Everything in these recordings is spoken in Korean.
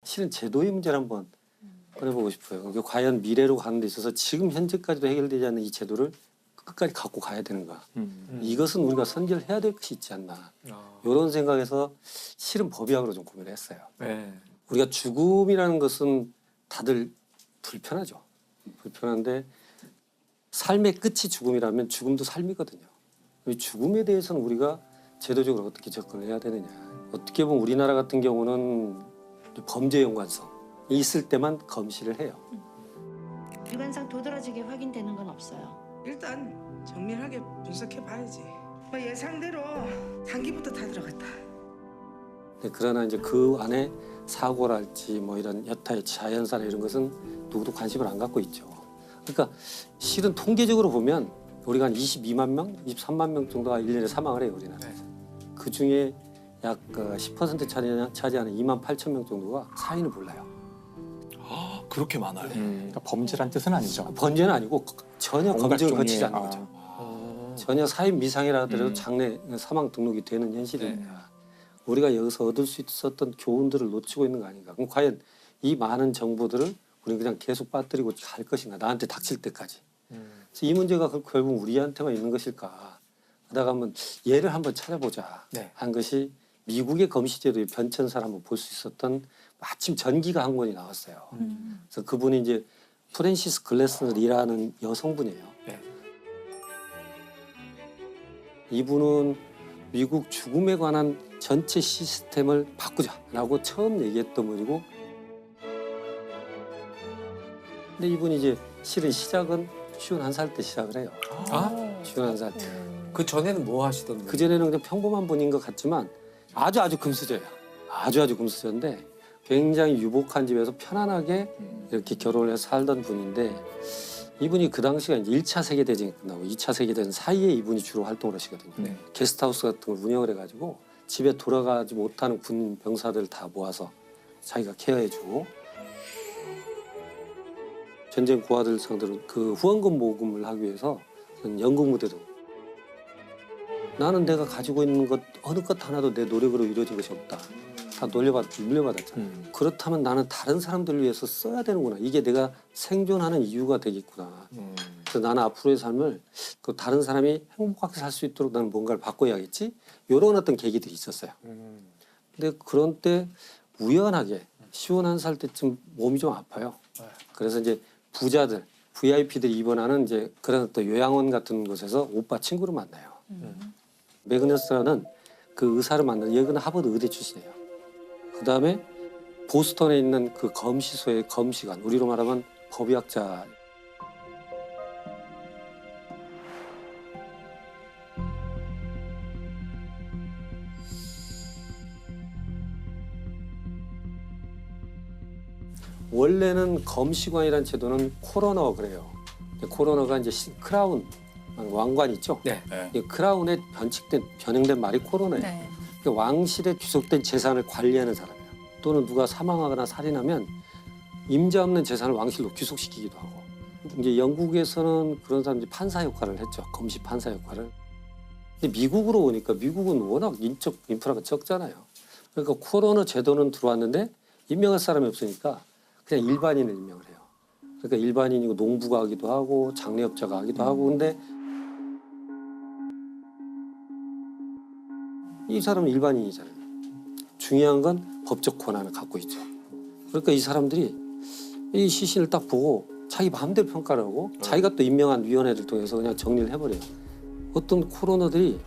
실은 제도의 문제를 한번 꺼내보고 싶어요. 이게 과연 미래로 가는 데 있어서 지금 현재까지도 해결되지 않는 이 제도를 끝까지 갖고 가야 되는가. 이것은 우리가 선결해야 될 것이 있지 않나. 이런 생각에서 실은 법의학으로 좀 고민을 했어요. 네. 우리가 죽음이라는 것은 다들 불편하죠. 불편한데 삶의 끝이 죽음이라면 죽음도 삶이거든요. 이 죽음에 대해서는 우리가 제도적으로 어떻게 접근을 해야 되느냐. 어떻게 보면 우리나라 같은 경우는 범죄 연관성이 있을 때만 검시를 해요. 일관상 도드라지게 확인되는 건 없어요. 일단 정밀하게 분석해 봐야지. 뭐 예상대로 장기부터 다 들어갔다. 네, 그러나 이제 그 안에 사고랄지 뭐 이런 여타의 자연사나 이런 것은 누구도 관심을 안 갖고 있죠. 그러니까 실은 통계적으로 보면 우리가 한 22만 명, 23만 명 정도가 1년에 사망을 해요, 우리나라에서. 그 중에 약 10% 차지하는 2만 8천 명 정도가 사인을 몰라요. 아, 그렇게 많아요. 그러니까 범죄란 뜻은 아니죠. 범죄는 아니고 전혀 온갖 검증을 종류의, 거치지 않는 거죠. 전혀 사인 미상이라 하더라도 장래 사망 등록이 되는 현실입니다. 우리가 여기서 얻을 수 있었던 교훈들을 놓치고 있는 거 아닌가. 그럼 과연 이 많은 정보들을 우리는 그냥 계속 빠뜨리고 갈 것인가. 나한테 닥칠 때까지. 그래서 이 문제가 결국 우리한테만 있는 것일까 하다가 한번 예를 한번 찾아보자 한 것이 미국의 검시제도의 변천사를 한번 볼 수 있었던 마침 전기가 한 권이 나왔어요. 그래서 그분이 이제 프랜시스 글래스너리라는 여성분이에요. 네. 이분은 미국 죽음에 관한 전체 시스템을 바꾸자라고 처음 얘기했던 분이고, 근데 이분이 이제 실은 시작은 51살 때 시작을 해요. 아? 51살 때. 그 전에는 뭐 하시던 그 전에는 그냥 평범한 분인 것 같지만 아주 금수저예요. 아주 금수저인데 굉장히 유복한 집에서 편안하게 이렇게 결혼을 해서 살던 분인데, 이분이 그 당시가 이제 1차 세계대전이 끝나고 2차 세계대전 사이에 이분이 주로 활동을 하시거든요. 네. 게스트하우스 같은 걸 운영을 해가지고 집에 돌아가지 못하는 군 병사들 다 모아서 자기가 케어해주고, 전쟁 고아들 상대로 그 후원금 모금을 하기 위해서 연극 무대도, 나는 내가 가지고 있는 것 어느 것 하나도 내 노력으로 이루어진 것이 없다. 다 물려받았잖아. 그렇다면 나는 다른 사람들을 위해서 써야 되는구나. 이게 내가 생존하는 이유가 되겠구나. 그래서 나는 앞으로의 삶을 그 다른 사람이 행복하게 살 수 있도록 나는 뭔가를 바꿔야겠지. 이런 어떤 계기들이 있었어요. 근데 그런 때 우연하게 51살 때쯤 몸이 좀 아파요. 그래서 이제 부자들, VIP들이 입원하는 이제 그런 또 요양원 같은 곳에서 오빠 친구를 만나요. 매그너스라는 그 의사를 만나서 여기는 하버드 의대 출신이에요. 그 다음에 보스턴에 있는 그 검시소의 검시관, 우리로 말하면 법의학자. 원래는 검시관이라는 제도는 코로너 그래요. 코로너가 이제 크라운, 왕관 있죠? 네. 이 크라운에 변형된 말이 코로너예요. 네. 그러니까 왕실에 귀속된 재산을 관리하는 사람이에요. 또는 누가 사망하거나 살인하면 임자 없는 재산을 왕실로 귀속시키기도 하고. 이제 영국에서는 그런 사람들이 판사 역할을 했죠. 검시 판사 역할을. 근데 미국으로 오니까 미국은 워낙 인적 인프라가 적잖아요. 그러니까 코로너 제도는 들어왔는데 임명할 사람이 없으니까 그냥 일반인을 임명을 해요. 그러니까 일반인이고 농부가 하기도 하고 장례업자가 하기도 하고. 근데 이 사람은 일반인이잖아요. 중요한 건 법적 권한을 갖고 있죠. 그러니까 이 사람들이 이 시신을 딱 보고 자기 마음대로 평가를 하고 자기가 또 임명한 위원회를 통해서 그냥 정리를 해버려요. 어떤 코로너들이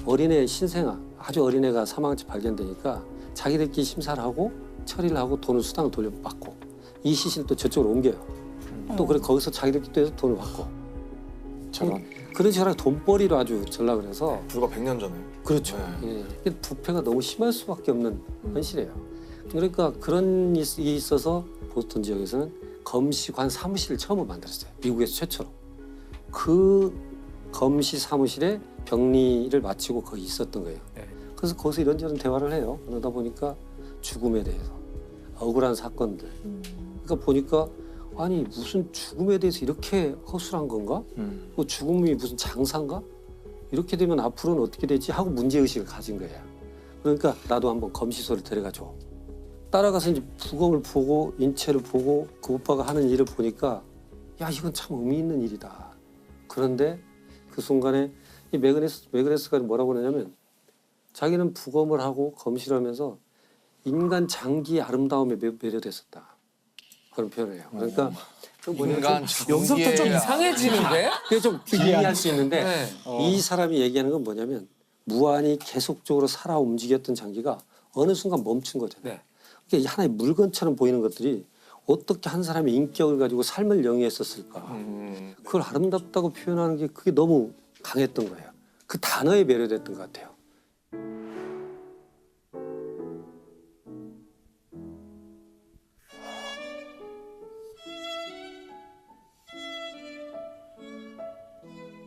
어린애 신생아, 아주 어린애가 사망한지 발견되니까 자기들끼리 심사를 하고 처리를 하고 돈을 수당을 돌려받고 이 시신을 또 저쪽으로 옮겨요. 또 그래 거기서 자기들끼리 또 해서 돈을 받고. 저런. 그런 식으로 돈벌이로 아주 전락을 해서. 불과 100년 전에. 그렇죠. 예. 부패가 너무 심할 수밖에 없는 현실이에요. 그러니까 그런 일이 있어서 보스턴 지역에서는 검시관 사무실을 처음 만들었어요. 미국에서 최초로. 그 검시 사무실에 격리를 마치고 거기 있었던 거예요. 그래서 거기서 이런저런 대화를 해요. 그러다 보니까 죽음에 대해서, 억울한 사건들. 그러니까 보니까 아니 무슨 죽음에 대해서 이렇게 허술한 건가? 뭐 죽음이 무슨 장사인가? 이렇게 되면 앞으로는 어떻게 되지? 하고 문제의식을 가진 거예요. 그러니까 나도 한번 검시소를 데려가줘. 딱 따라가서 이제 부검을 보고 인체를 보고 그 오빠가 하는 일을 보니까 야 이건 참 의미 있는 일이다. 그런데 그 순간에 이 메그네스가 뭐라고 그러냐면 자기는 부검을 하고 검시하면서 인간 장기의 아름다움에 매료됐었다. 그런 표현을 해요. 그러니까 그 뭐냐면 인간 여기서부터 좀 이상해지는데? 그게 좀 이해할 수 있는데 네. 이 사람이 얘기하는 건 뭐냐면 무한히 계속적으로 살아 움직였던 장기가 어느 순간 멈춘 거잖아요. 네. 그게 하나의 물건처럼 보이는 것들이 어떻게 한 사람의 인격을 가지고 삶을 영위했었을까. 그걸 아름답다고 표현하는 게 그게 너무 강했던 거예요. 그 단어에 매료됐던 것 같아요.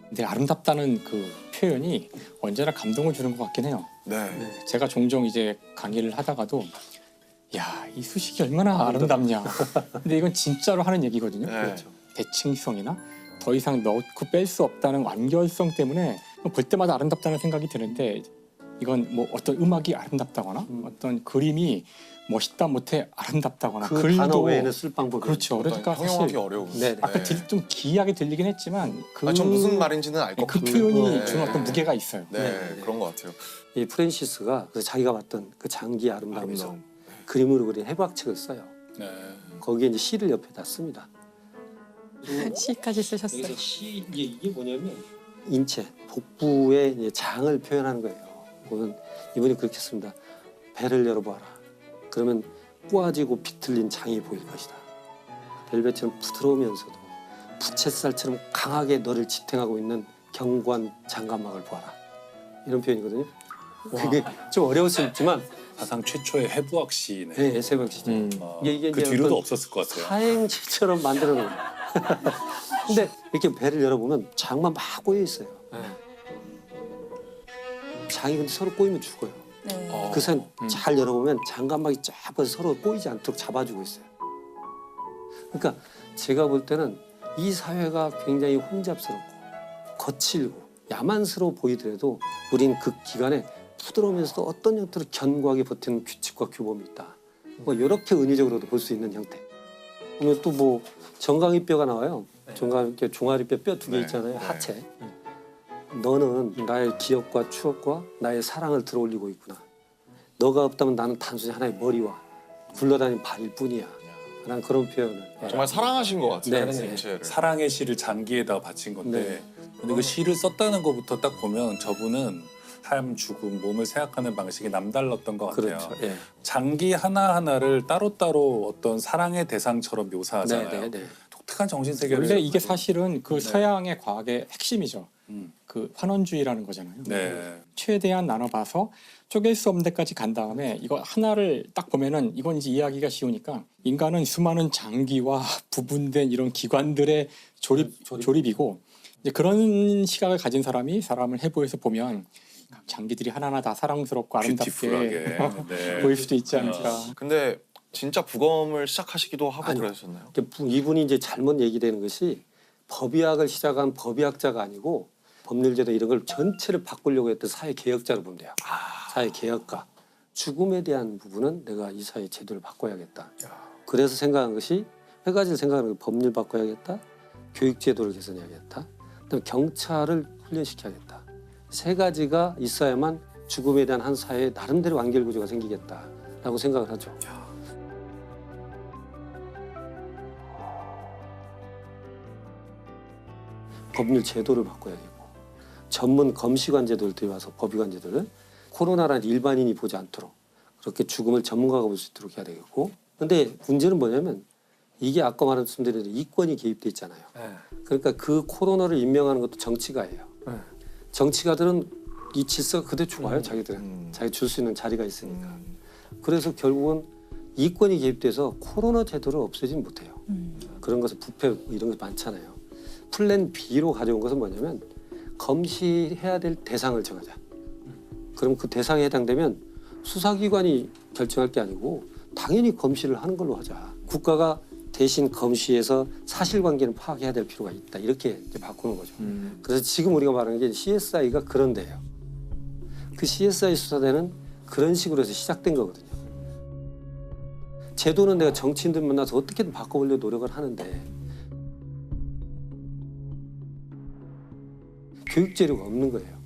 근데 아름답다는 그 표현이 언제나 감동을 주는 것 같긴 해요. 네. 제가 종종 이제 강의를 하다가도 야, 이 수식이 얼마나 아름답냐. 근데 이건 진짜로 하는 얘기거든요. 네. 그렇죠. 대칭성이나 더 이상 넣고 뺄 수 없다는 완결성 때문에 볼 때마다 아름답다는 생각이 드는데 이건 뭐 어떤 음악이 아름답다거나 어떤 그림이 멋있다 못해 아름답다거나 그 글도 단어 외에는 쓸 방법이 그렇죠. 그러니까 형용하기 사실 어려운. 네, 네. 아까 좀 기이하게 들리긴 했지만 전 무슨 말인지는 알 것 그 같아요. 표현이 네. 주는 어떤 무게가 있어요. 네, 네. 그런 것 같아요. 이 프랜시스가 그래서 자기가 봤던 그 장기의 아름다움에서 아름다움. 그림으로 그린 해부학책을 써요. 네. 거기에 이제 시를 옆에다 씁니다. 시까지 쓰셨어요. 여기서 시 이게 뭐냐면 인체 복부의 이제 장을 표현하는 거예요. 보면 이분이 그렇게 씁니다. 배를 열어보아라. 그러면 꼬아지고 비틀린 장이 보일 것이다. 벨벳처럼 부드러우면서도 부채살처럼 강하게 너를 지탱하고 있는 견고한 장관막을 보아라. 이런 표현이거든요. 그게 좀 어려울 수 있지만 사상 최초의 해부학 시네. 네, 에세박 시죠. 이게 그 이제 뒤로도 어떤 없었을 것 같아요. 사행시처럼 만들어 놓은 거예요. 근데 이렇게 배를 열어보면 장만 막 꼬여 있어요. 장이 근데 서로 꼬이면 죽어요. 그 사람 잘 열어보면 장관막이 쫙 벌써 서로 꼬이지 않도록 잡아주고 있어요. 그러니까 제가 볼 때는 이 사회가 굉장히 혼잡스럽고 거칠고 야만스러워 보이더라도 우린 그 기간에 부드러우면서도 어떤 형태로 견고하게 버티는 규칙과 규범이 있다. 뭐 이렇게 은유적으로도 볼 수 있는 형태. 오늘 또 뭐 정강이뼈가 나와요. 정강이뼈, 종아리뼈 뼈 두 개 네. 있잖아요. 네. 하체. 너는 나의 기억과 추억과 나의 사랑을 들어올리고 있구나. 너가 없다면 나는 단순히 하나의 머리와 굴러다니는 발일 뿐이야. 라는 그런 표현을. 정말 사랑하신 것 같아요. 네, 네. 인체를. 사랑의 시를 장기에다가 바친 건데 네. 근데 그 시를 썼다는 것부터 딱 보면 저분은 삶, 죽음, 몸을 생각하는 방식이 남달랐던 것 같아요. 그렇죠. 예. 장기 하나하나를 따로따로 어떤 사랑의 대상처럼 네, 묘사하잖아요. 네, 네. 독특한 정신세계를 원래 이게 사실은 그 서양의 과학의 핵심이죠. 음. 그 환원주의라는 거잖아요. 네. 최대한 나눠봐서 쪼갤 수 없는 데까지 간 다음에 이거 하나를 딱 보면은 이건 이제 이해하기가 쉬우니까 인간은 수많은 장기와 부분된 이런 기관들의 조립이고 이제 그런 시각을 가진 사람이 사람을 해부해서 보면 장기들이 하나하나 다 사랑스럽고 아름답게 뷰티풀하게. 네. 보일 수도 있지 않을까. 근데 진짜 부검을 시작하시기도 하고 아니요. 그러셨나요? 이분이 이제 잘못 얘기되는 것이 법의학을 시작한 법의학자가 아니고 법률제도 이런 걸 전체를 바꾸려고 했던 사회 개혁자로 보면 돼요. 사회 개혁가. 죽음에 대한 부분은 내가 이 사회 제도를 바꿔야겠다. 그래서 생각한 것이 세 가지를 생각하는 거 법률 바꿔야겠다. 교육제도를 개선해야겠다. 그다음에 경찰을 훈련시켜야겠다. 세 가지가 있어야만 죽음에 대한 한 사회에 나름대로 완결 구조가 생기겠다라고 생각을 하죠. 법률 제도를 바꿔야 되고 전문 검시관 제도를 들여와서 법의관 제도를 코로나란 일반인이 보지 않도록 그렇게 죽음을 전문가가 볼 수 있도록 해야 되겠고 근데 문제는 뭐냐면 이게 아까 말씀드린 대로 이권이 개입돼 있잖아요. 그러니까 그 코로나를 임명하는 것도 정치가예요. 정치가들은 이 질서가 그대로 좋아요. 자기들은. 자기 줄 수 있는 자리가 있으니까. 그래서 결국은 이권이 개입돼서 코로나 제도를 없애지는 못해요. 그런 것은 부패 이런 게 많잖아요. 플랜 B로 가져온 것은 뭐냐면 검시해야 될 대상을 정하자. 그럼 그 대상에 해당되면 수사기관이 결정할 게 아니고 당연히 검시를 하는 걸로 하자. 국가가 대신 검시해서 사실관계는 파악해야 될 필요가 있다. 이렇게 이제 바꾸는 거죠. 그래서 지금 우리가 말하는 게 CSI가 그런 데예요. 그 CSI 수사대는 그런 식으로 해서 시작된 거거든요. 제도는 내가 정치인들 만나서 어떻게든 바꿔보려 노력을 하는데 교육 재료가 없는 거예요.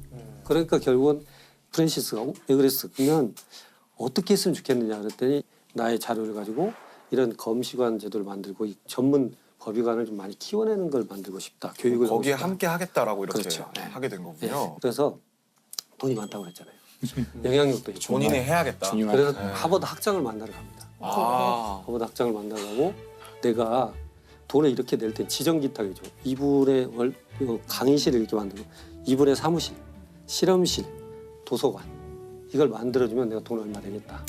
그러니까 결국은 프랜시스가 왜 그랬어? 그러면 어떻게 했으면 좋겠느냐 그랬더니 나의 자료를 가지고 이런 검시관 제도를 만들고 이 전문 법의관을 좀 많이 키워내는 걸 만들고 싶다. 교육을 하고 거기에 싶다. 함께 하겠다라고 이렇게 그렇죠. 네. 하게 된 네. 거군요. 그래서 돈이 많다고 그랬잖아요. 영향력도 있고. 본인이 해야겠다. 중요한. 그래서 네. 하버드 학장을 만나러 갑니다. 아, 하버드 학장을 만나러 가고 내가 돈을 이렇게 낼 땐 지정기탁이죠. 이분의 강의실을 이렇게 만들고 이분의 사무실, 실험실, 도서관 이걸 만들어주면 내가 돈 얼마 되겠다.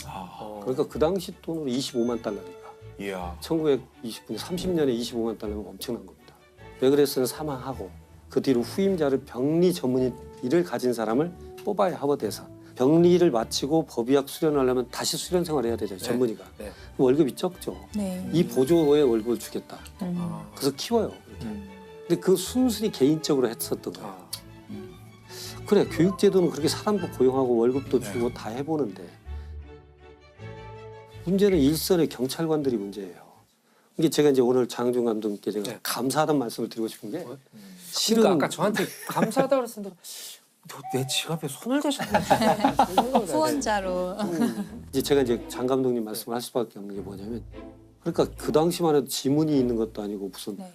그러니까 그 당시 돈으로 25만 달러니까 이야. 1929년 30년에 25만 달러면 엄청난 겁니다. 베그레스는 사망하고 그 뒤로 후임자를 병리 전문의 일을 가진 사람을 뽑아야 하버드에서 병리를 마치고 법의학 수련을 하려면 다시 수련 생활을 해야 되죠. 전문의가. 네. 월급이 적죠. 네. 이 보조의 월급을 주겠다. 음. 그래서 키워요. 그렇게. 근데 그 순순히 개인적으로 했었던 거예요. 그래 교육제도는 그렇게 사람도 고용하고 월급도 주고 다 해보는데 문제는 일선의 경찰관들이 문제예요. 이게 제가 이제 오늘 장준 감독님께 제가 감사하다는 말씀을 드리고 싶은 게 실은 그러니까 아까 저한테 감사하다 그랬었는데 내 지갑에 손을 대셨는지 후원자로. 이제 제가 이제 장 감독님 말씀을 할 수밖에 없는 게 뭐냐면 그러니까 그 당시만 해도 지문이 있는 것도 아니고 무슨 네.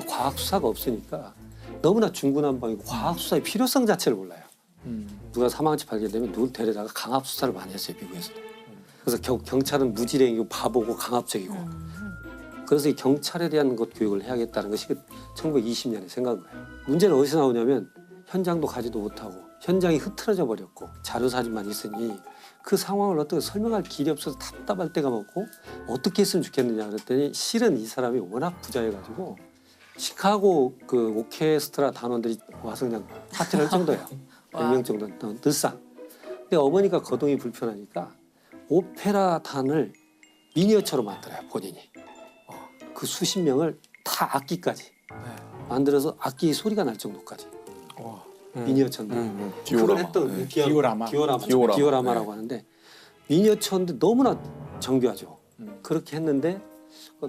과학 수사가 없으니까 너무나 중구난방이고 과학 수사의 필요성 자체를 몰라요. 누가 사망한지 발견되면 누굴 데려다가 강압 수사를 많이 했어요 미국에서도. 그래서 경찰은 무지랭이고 바보고 강압적이고. 그래서 이 경찰에 대한 것 교육을 해야겠다는 것이 1920년에 생각한 거예요. 문제는 어디서 나오냐면 현장도 가지도 못하고 현장이 흐트러져 버렸고 자료 사진만 있으니 그 상황을 어떻게 설명할 길이 없어서 답답할 때가 많고 어떻게 했으면 좋겠느냐 그랬더니 실은 이 사람이 워낙 부자여가지고 시카고 그 오케스트라 단원들이 와서 그냥 파티를 할 정도예요. 100명 정도 늘상. 근데 어머니가 거동이 불편하니까 오페라 단을 미니어처로 만들어요 본인이. 그 수십 명을 다 악기까지 만들어서 악기 소리가 날 정도까지 미니어처인데 그걸 했던 디오라마. 디오라마라고 하는데 미니어처인데 너무나 정교하죠. 그렇게 했는데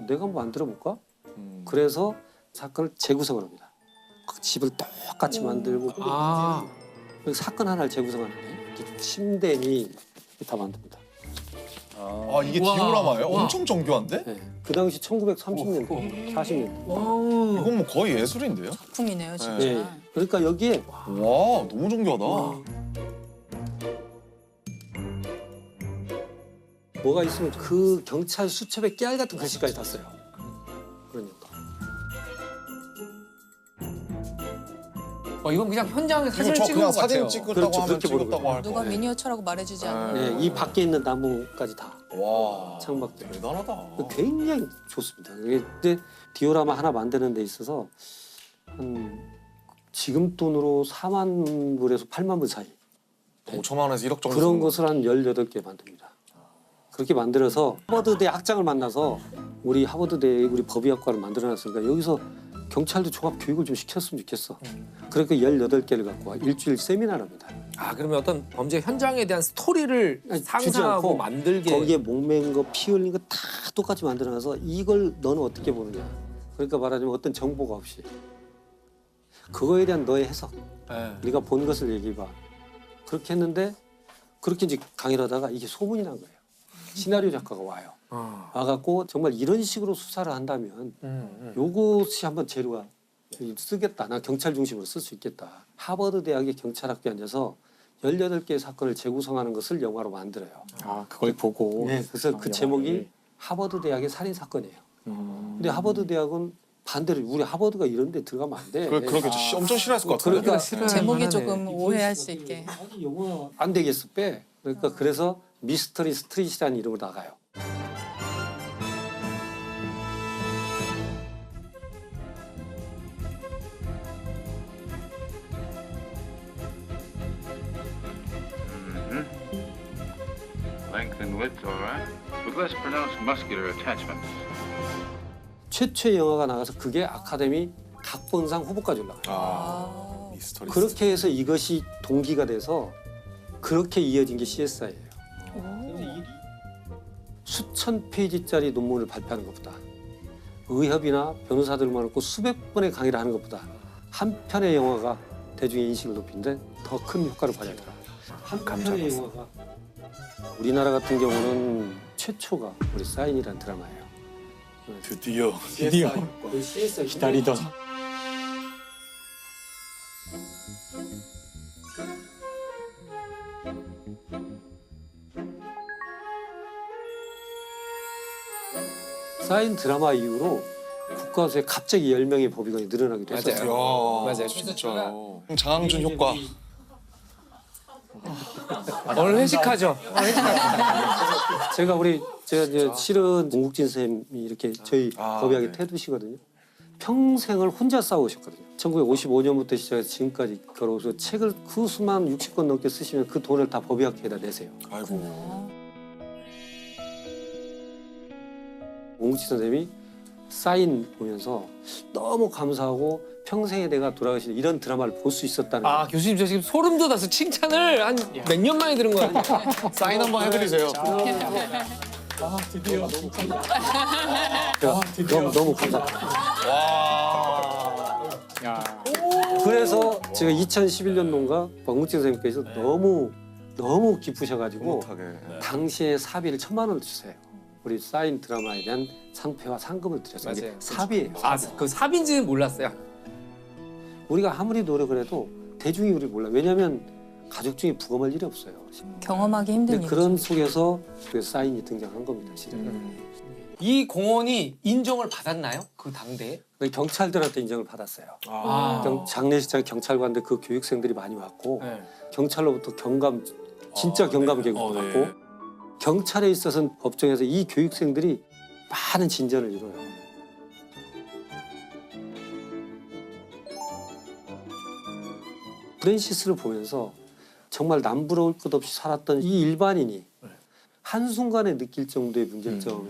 내가 한번 만들어 볼까? 그래서 사건을 재구성을 합니다. 집을 똑같이 만들고 그래서 사건 하나를 재구성하는데 침대니 다 만듭니다. 아 이게 디오라마예요? 엄청 정교한데? 네. 그 당시 1930년대, 40년대. 이건 뭐 거의 예술인데요? 작품이네요, 진짜. 네. 그러니까 여기에 와 너무 정교하다. 뭐가 있으면 그 경찰 수첩에 깨알 같은 글씨까지 다 써요. 그러니까. 이건 그냥 현장에 사진을 저 찍은 그냥 것 사진 같아요. 찍었다고 그렇죠, 하면 그렇게 보는 찍었다고 할 누가 거예요. 미니어처라고 말해주지 않는. 네, 이 밖에 있는 나무까지 다 와 창밖에. 대단하다. 굉장히 좋습니다. 근데 디오라마 하나 만드는 데 있어서 한 지금 돈으로 4만 불에서 8만 불 사이 5천만 원에서 1억 정도 그런 것을 한 18개 만듭니다. 그렇게 만들어서 하버드대 학장을 만나서 우리 하버드대 우리 법의학과를 만들어놨으니까 여기서 경찰도 종합 교육을 좀 시켰으면 좋겠어. 그러니까 18개를 갖고 와 일주일 세미나를 합니다. 그러면 어떤 범죄 현장에 대한 스토리를 주지 상상하고 않고 만들게. 거기에 목맨 거, 피 흘린 거 다 똑같이 만들어놔서 이걸 너는 어떻게 보느냐. 그러니까 말하자면 어떤 정보가 없이 그거에 대한 너의 해석. 네가 본 것을 얘기해봐. 그렇게 했는데 그렇게 이제 강의를 하다가 이게 소문이 난 거예요. 시나리오 작가가 와요. 와갖고 정말 이런 식으로 수사를 한다면 요것이 한번 재료가 쓰겠다. 나 경찰 중심으로 쓸 수 있겠다. 하버드 대학의 경찰학교에 앉아서 18개의 사건을 재구성하는 것을 영화로 만들어요. 그걸 보고. 네, 그래서 그 제목이 하버드 대학의 살인 사건이에요. 근데 하버드 대학은 반대로 우리 하버드가 이런 데 들어가면 안 돼. 그렇겠죠. 엄청 싫어했을 것 같아요. 그러니까 제목이 조금 오해할 수 있게. 아니 영화 안 되겠어 빼. 그러니까 그래서 미스터리 스트릿이라는 이름으로 나가요. Length and width, all right, with less pronounced muscular attachments. 최초의 영화가 나가서 그게 아카데미 각본상 후보까지 올라가요. 미스터리. 그렇게 해서 이것이 동기가 돼서 그렇게 이어진 게 CSI예요. 수천 페이지짜리 논문을 발표하는 것보다 의협이나 변호사들 모아놓고 수백 번의 강의를 하는 것보다 한 편의 영화가 대중의 인식을 높이는데 더 큰 효과를 발휘하더라. 한 편의 영화가 우리나라 같은 경우는 최초가 우리 사인이라는 드라마예요. 드디어 기다리던 사인 드라마 이후로 국가수에 갑자기 10명의 법의관이 늘어나기도 했었어요. 맞아요. 진짜요. 장항준 효과. 오늘 회식하죠. 제가 이제 실은 공국진 선생님이 이렇게 저희 법의학의 태두시거든요. 평생을 혼자 싸우셨거든요. 1955년부터 시작해서 지금까지 걸어서 책을 그 수만 60권 넘게 쓰시면 그 돈을 다 법의학회에다 내세요. 아이고. 공국진 선생님이 사인 보면서 너무 감사하고 평생에 내가 돌아가신 이런 드라마를 볼 수 있었다는 거예요. 아 교수님 저 지금 소름 돋아서 칭찬을 한 몇 년 만에 들은 거예요. 사인 한번 해드리세요. 드디어 너무 감사합니다. 와. 야. 그래서 제가 2011년도인가 공국진 선생님께서 너무 기쁘셔가지고 못하게. 당시에 사비를 1,000만 원을 주세요. 우리 사인 드라마에 대한 상패와 상금을 드렸어요. 이게 맞아요. 사비예요. 아그 삽인지는 몰랐어요. 우리가 아무리 노력을 해도 대중이 우리를 몰라. 왜냐하면 가족 중에 부검할 일이 없어요. 경험하기 힘든 근데 일이죠. 그런 속에서 그 사인이 등장한 겁니다. 실은. 이 공원이 인정을 받았나요? 그 당대에? 근데 경찰들한테 인정을 받았어요. 장례식장 경찰관들 그 교육생들이 많이 왔고 네. 경찰로부터 진짜 경감 교육도 네. 받고 경찰에 있어서는 법정에서 이 교육생들이 많은 진전을 이뤄요. 프랜시스를 보면서 정말 남부러울 것 없이 살았던 이 일반인이 한순간에 느낄 정도의 문제점에